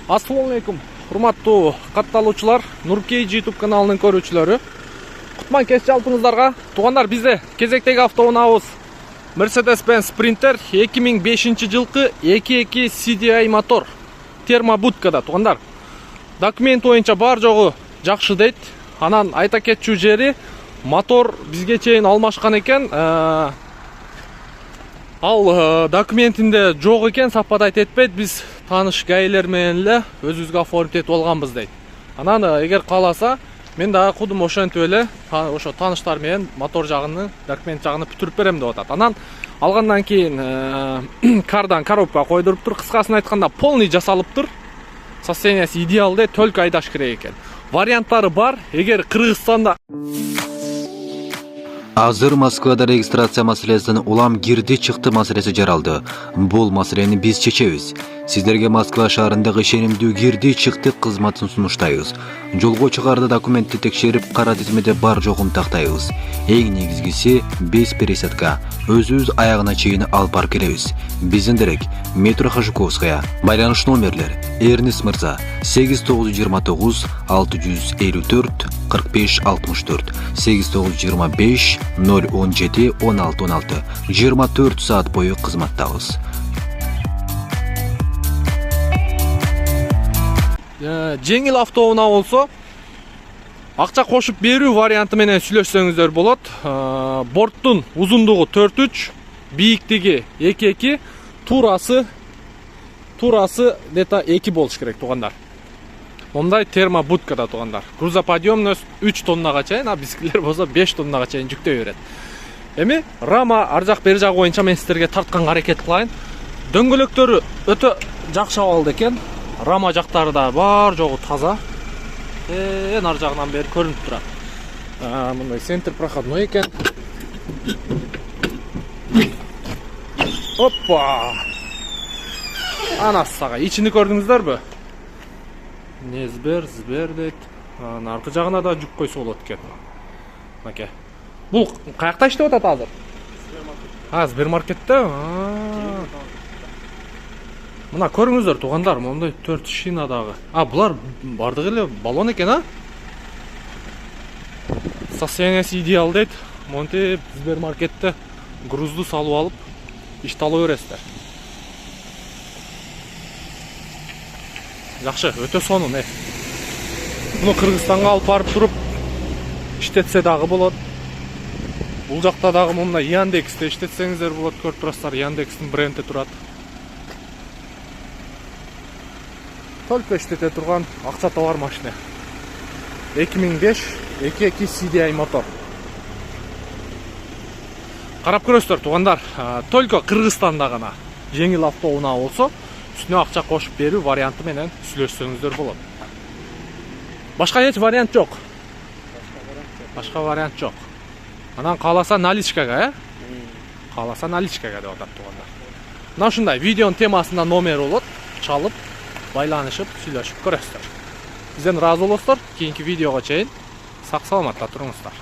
Assalamu alaikum, урматтуу катталуучулар, Нуркейж YouTube каналынын көрүүчүлөрү. Кутман кеш жалпыңыздарга. Туугандар, бизде кезектеги автоунаабыз Mercedes-Benz Sprinter 2005 жылкы 2.2 CDI мотор термобудкада. Туугандар, документ боюнча бар жогу жакшы дейт. Анан айта кетчү жери, мотор бизге чейин алмашкан экен. Ал документинде жок экен, саппадайт этпейт. Биз таныш гаилер менен эле өзүбүзгө оформить этип алганбыз дейт. Анан эгер кааласа, мен дагы кудум ошентип эле ошо тааныштар менен мотор жагын, документ жагын бүтүрүп берем деп атат. Анан алгандан кийин кардан коробка койдуруптур. Кыскасын айтканда, полный жасалыптыр. Состояниясы идеалдуу, только айдаш керек экен. Варианттары бар. Эгер Кыргызстанда Азыр Москвада регистрация маселесинин улам кирди чыкты маселеси жаралды. Бул маселени биз чечебиз. Сиздерге Москва шаарындагы ишенимдүү кирди чыкты кызматын сунуштайбыз. Жолго чыгаарда документти текшерип, кара тизмеде бар жогун тактайбыз. Эң негизгиси без пересадка. Өзүбүз аягына чейин алып барып келебиз. Биздин дерек метро Хажуковская. Байланыш номерлер: Эрнис Мырза 8929 654 45 64 8925 017 16 16 24 saat бою кызматтабыз. Жеңил автоунаа болсо, акча кошуп берүү варианты менен сүйлөшсөңүздөр болот. Борттун узундугу 4.3, бийиктиги 2.2, турасы где-то 2 болуш керек, туугандар. Мондай термобудкада, туугандар. Грузоподъемность 3 тоннага чейин, а бизкилер болсо 5 тоннага чейин жүктөй берет. Эми рама ар жак бери жак боюнча мен сиздерге тартканга аракет кылайын. Дөңгөлөктөрү өтө жакшы абалда экен. Рама жактары да бар жогу таза. Нар жагынан бери көрүнүп турат. Мындай центр проходной экен. Оппа! Анасага ичини көрдүңүздөрбү? Незбер, збер дейт. Аркы жагына да жүк койсо болот экен. Маке. Бул каякта иштеп атат азыр? Сбермаркетте? Мына көрүңүздөр, туугандар, мондай 4 шинадагы. Булар бардыгы эле баллон экен, Состояниясы идеал дейт. Монте Сбермаркетте грузду салып алып, ишти ала бересиздер. Жакшы, өтө сонун, Муну Кыргызстанга алып барып туруп иштетсе дагы болот. Бул жакта дагы мына Яндексте иштетсеңиздер болот, көрүп турасыздар, Яндекстин бренди турат. Только иштете турган акча товар машина. 2005 2.2 CDI мотор. Карап көрөсүздөр, туугандар. Только Кыргызстанда гана жеңил автоунаа болсо, үстүнө акча кошуп берүү варианты менен сүйлөшсөңүздөр болот. Башка эч вариант жок. Башка вариант жок. Анан кааласа наличкага, Кааласа наличкага деп атат, туугандар. Мына ушундай видеонун темасында номер болот, чалып, байланышып, сүйлөшүп көрөсүздөр. Бизден ыраазы болосуздар. Кийинки видеого чейин сак саламатта туруңуздар.